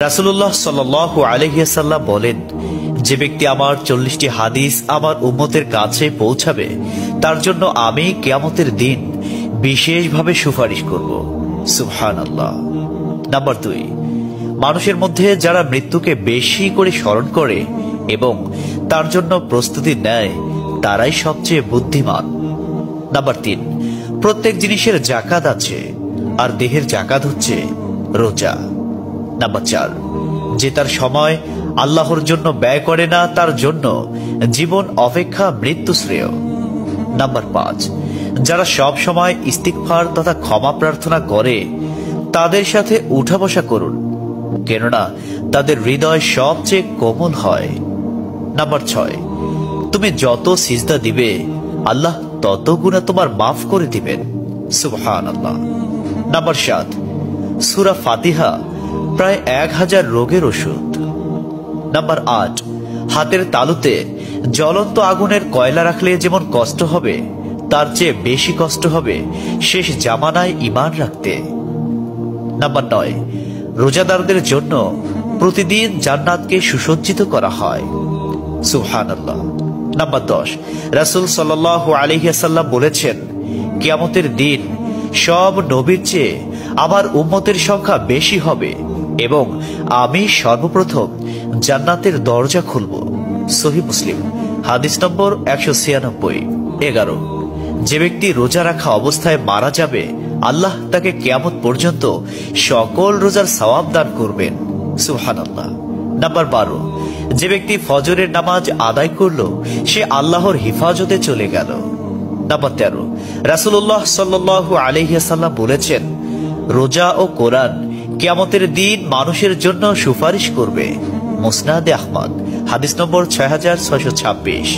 রাসূলুল্লাহ সাল্লাল্লাহু আলাইহি ওয়াসাল্লাম বলেন, যে ব্যক্তি আমার 40টি হাদিস আমার উম্মতের কাছে পৌঁছাবে তার জন্য আমি কিয়ামতের দিন বিশেষভাবে সুপারিশ করব। সুবহানাল্লাহ। নাম্বার 2, মানুষের মধ্যে যারা মৃত্যুকে বেশি করে স্মরণ করে এবং তার জন্য প্রস্তুতি নেয় তারাই সবচেয়ে বুদ্ধিমান। নাম্বার 3, প্রত্যেক জিনিসের জাকাত আছে, আর দেহের জাকাত হচ্ছে রোজা। নাম্বার 4, যে তার সময় আল্লাহর জন্য ব্যয় করে না তার জন্য জীবন অপেক্ষা মৃত্যু শ্রেয়। নাম্বার 5, যারা সব সময় ইস্তিগফার তথা ক্ষমা প্রার্থনা করে তাদের সাথে উঠা বসা করুন, কেননা তাদের হৃদয় সবচেয়ে কোমল হয়। নাম্বার 6, তুমি যত সিজদা দিবে আল্লাহ তত গুণা তোমার মাফ করে দিবেন। সুবহানাল্লাহ। নাম্বার 7, সূরা ফাতিহা প্রায় 1000 রোগের ওষুধ। নাম্বার 8, হাতের তালুতে জ্বলন্ত আগুনের কয়লা রাখলে যেমন কষ্ট হবে তার চেয়ে বেশি কষ্ট হবে শেষ জামানায় ঈমান রাখতে। নাম্বার 9, রোজাদারদের জন্য প্রতিদিন জান্নাতকে সুসজ্জিত করা হয়। সুবহানাল্লাহ। নাম্বার 10, রাসূল সাল্লাল্লাহু আলাইহি ওয়াসাল্লাম বলেছেন, কিয়ামতের দিন সব নবীর চেয়ে আমার উম্মতের সংখ্যা বেশি হবে এবং আমি সর্বপ্রথম জান্নাতের দরজা খুলব। সহিহ মুসলিম, হাদিস নম্বর 196। 11, যে ব্যক্তি রোজা রাখা অবস্থায় মারা যাবে আল্লাহ তাকে কিয়ামত পর্যন্ত সকল রোজার সওয়াব দান করবেন। সুবহানাল্লাহ। নাম্বার 12, যে ব্যক্তি ফজরের নামাজ আদায় করল সে আল্লাহর হিফাজতে চলে গেল। নাম্বার 13, রাসূলুল্লাহ সাল্লাল্লাহু আলাইহি ওয়াসাল্লাম বলেছেন, রোজা ও কোরআন কিয়ামতের দিন মানুষের জন্য সুপারিশ করবে। মুসনাদে আহমদ, হাদিস নম্বর 6626।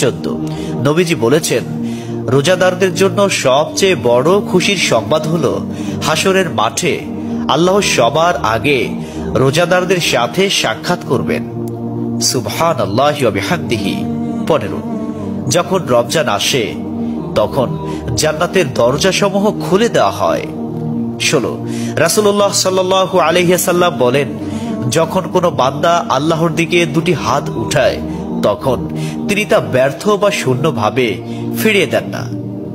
14, নবীজি বলেছেন, রোজাদারদের জন্য সবচেয়ে বড় খুশির সংবাদ হলো হাসরের মাঠে আল্লাহ সবার আগে রোজাদারদের সাথে সাক্ষাৎ করবেন। সুবহানাল্লাহি ওয়া বিহামদিহি। 15, যখন রমজান আসে তখন জান্নাতের দরজাসমূহ খুলে দেওয়া হয়। 16, রাসূলুল্লাহ সাল্লাল্লাহু আলাইহি ওয়াসাল্লাম বলেন, যখন কোনো বান্দা আল্লাহর দিকে দুটি হাত উঠায় তখন তিনি তা ব্যর্থ বা শূন্য ভাবে ফিরিয়ে দেন না।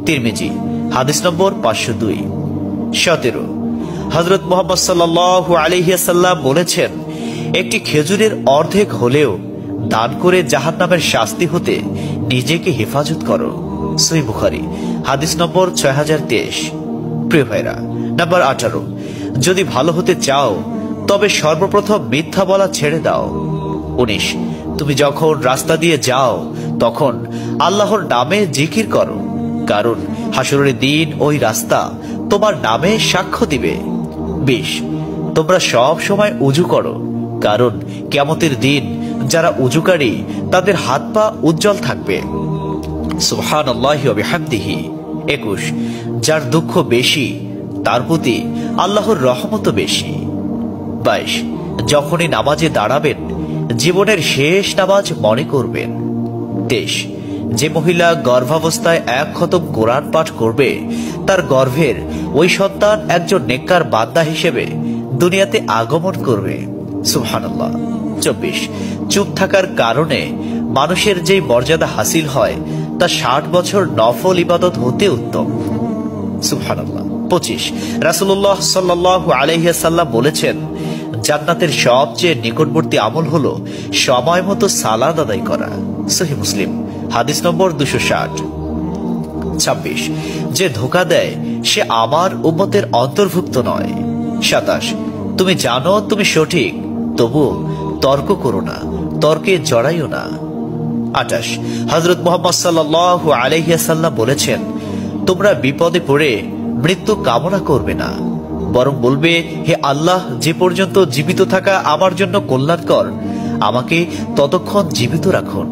তিরমিজি, হাদিস নম্বর 502। 17, হযরত মুহাম্মদ সাল্লাল্লাহু আলাইহি ওয়াসাল্লাম বলেছেন, একটি খেজুরের অর্ধেক হলেও দান করে জাহান্নামের শাস্তি হতে নিজেকে হেফাজত করো। সহিহ বুখারী, হাদিস নম্বর 6023। প্রিয় ভাইরা, নাম্বার 18, যদি ভালো হতে চাও তবে সর্বপ্রথম মিথ্যা বলা ছেড়ে দাও। 19, তুমি যখন রাস্তা দিয়ে যাও তখন আল্লাহর নামে জিকির করো, কারণ হাসরের দিন ওই রাস্তা তোমার নামে সাক্ষ্য দিবে। 20, তোমরা সব সময় উযু করো, কারণ কিয়ামতের দিন যারা উযুকারী তাদের হাত পা উজ্জ্বল থাকবে। সুবহানাল্লাহি ওয়া বিহামদিহি। 21, যার দুঃখ বেশি তার প্রতি আল্লাহর রহমত বেশি। 22, যখনই নামাজে দাঁড়াবেন জীবনের শেষ নামাজ মনে করবেন। 23, যে মহিলা গর্ভাবস্থায় 1 খতম কোরআন পাঠ করবে তার গর্ভের ওই সন্তান একজন নেককার বান্দা হিসেবে দুনিয়াতে আগমন করবে। সুবহানাল্লাহ। 24, চুপ থাকার কারণে মানুষের যে মর্যাদা হাসিল হয় তা 60 বছর নফল ইবাদত হতে উত্তম। সুবহানাল্লাহ। 25, রাসূলুল্লাহ সাল্লাল্লাহু আলাইহি ওয়াসাল্লাম বলেছেন, জান্নাতের সবচেয়ে নিকটবর্তী আমল হলো সময় মতো সালাত আদায় করা। সহিহ মুসলিম, হাদিস নম্বর 260। 26, যে ধোঁকা দেয় সে আমার উম্মতের অন্তর্ভুক্ত নয়। 27, তুমি জানো তুমি সঠিক তবু তর্ক করো না, তর্কে জড়াইও না। 28, হযরত মুহাম্মদ সাল্লাল্লাহু আলাইহি ওয়াসাল্লাম বলেছেন, তোমরা বিপদে পড়ে মৃত্যু কামনা করবে না, বরং বলবে, হে আল্লাহ, যে পর্যন্ত জীবিত থাকা আমার জন্য কল্যাণকর আমাকে ততক্ষণ জীবিত রাখুন,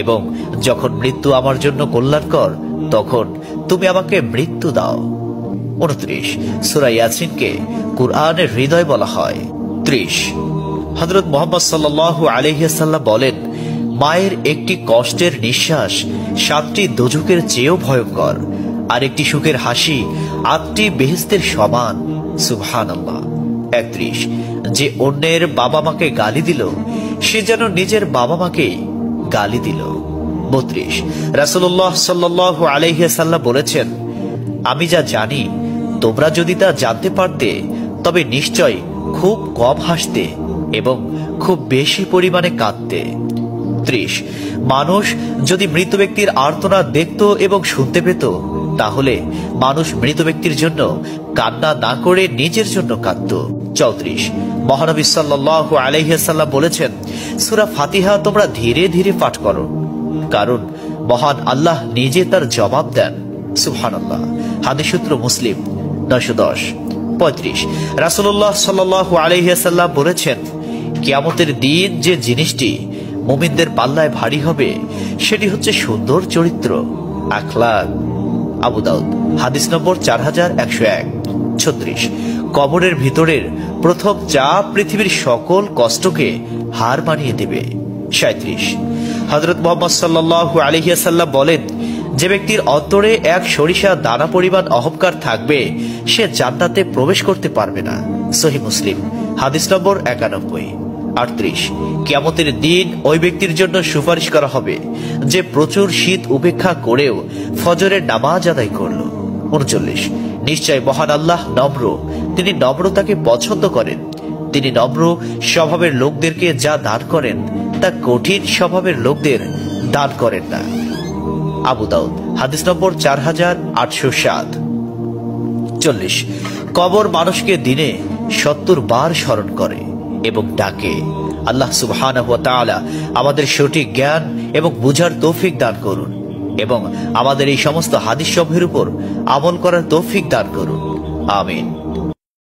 এবং যখন মৃত্যু আমার জন্য কল্যাণকর তখন তুমি আমাকে মৃত্যু দাও। 29, সূরা ইয়াসিনকে কুরআনের হৃদয় বলা হয়। 30, হযরত মুহাম্মদ সাল্লাল্লাহু আলাইহি ওয়াসাল্লাম বলেন, মায়ের একটি কষ্টের নিঃশ্বাস 7টি দোজখের চেয়েও ভয়ঙ্কর, আর একটি সুখের হাসি 8টি বেহেশতের সমান। সুবহানাল্লাহ। 31 যে অন্যের বাবা মাকে গালি দিল সে যেন নিজের বাবা মাকেই গালি দিল। 32 রাসূলুল্লাহ সাল্লাল্লাহু আলাইহি ওয়াসাল্লাম বলেছেন, আমি যা জানি তোমরা যদি তা জানতে পারতে তবে নিশ্চয় খুব কম হাসতে এবং খুব বেশি পরিমাণে কাঁদতে। 30 মানুষ যদি মৃত ব্যক্তির আর্তনাদ দেখত এবং শুনতে পেত তাহলে মানুষ মৃত ব্যক্তির জন্য কান্না না করে নিজের জন্য কাঁদত। 34 মহানবী সাল্লাল্লাহু আলাইহি ওয়াসাল্লাম বলেছেন, সূরা ফাতিহা তোমরা ধীরে ধীরে পাঠ করো, কারণ মহান আল্লাহ নিজে তার জবাব দেন। সুবহানাল্লাহ। হাদিস সূত্র মুসলিম 910। 35 রাসূলুল্লাহ সাল্লাল্লাহু আলাইহি ওয়াসাল্লাম বলেছেন, কিয়ামতের দিন যে জিনিসটি মুমিনদের পাল্লায় ভারী হবে সেটি হচ্ছে সুন্দর চরিত্র, আখলাক। আবু দাউদ হাদিস নম্বর 4101। 36 কবরের ভিতরের প্রথম চাপ পৃথিবীর সকল কষ্টকে হার মানিয়ে দেবে। 37 হযরত মুহাম্মদ সাল্লাল্লাহু আলাইহি ওয়াসাল্লাম বলেন, যে ব্যক্তির অন্তরে এক সরিষা দানা পরিমাণ অহংকার থাকবে সে জান্নাতে প্রবেশ করতে পারবে না। সহিহ মুসলিম হাদিস নম্বর 91। 38 কিয়ামতের দিন ওই ব্যক্তির জন্য সুপারিশ করা হবে যে প্রচুর শীত উপেক্ষা করেও ফজরের নামাজ আদায় করল। 39 নিশ্চয় মহান আল্লাহ নম্র, তিনি নম্রতাকে পছন্দ করেন। তিনি নম্র স্বভাবের লোকদেরকে যা দান করেন তা কঠিন স্বভাবের লোকদের দান করেন না। আবু দাউদ হাদিস নম্বর 4807। 40 কবর মানুষকে দিনে 70 বার স্মরণ করে এবং ডাকে। আল্লাহ সুবহানাহু ওয়া তাআলা আমাদের সঠিক জ্ঞান এবং বুঝার তৌফিক দান করুন এবং আমাদের এই সমস্ত হাদিস সমূহের উপর আমল করার তৌফিক দান করুন। আমিন।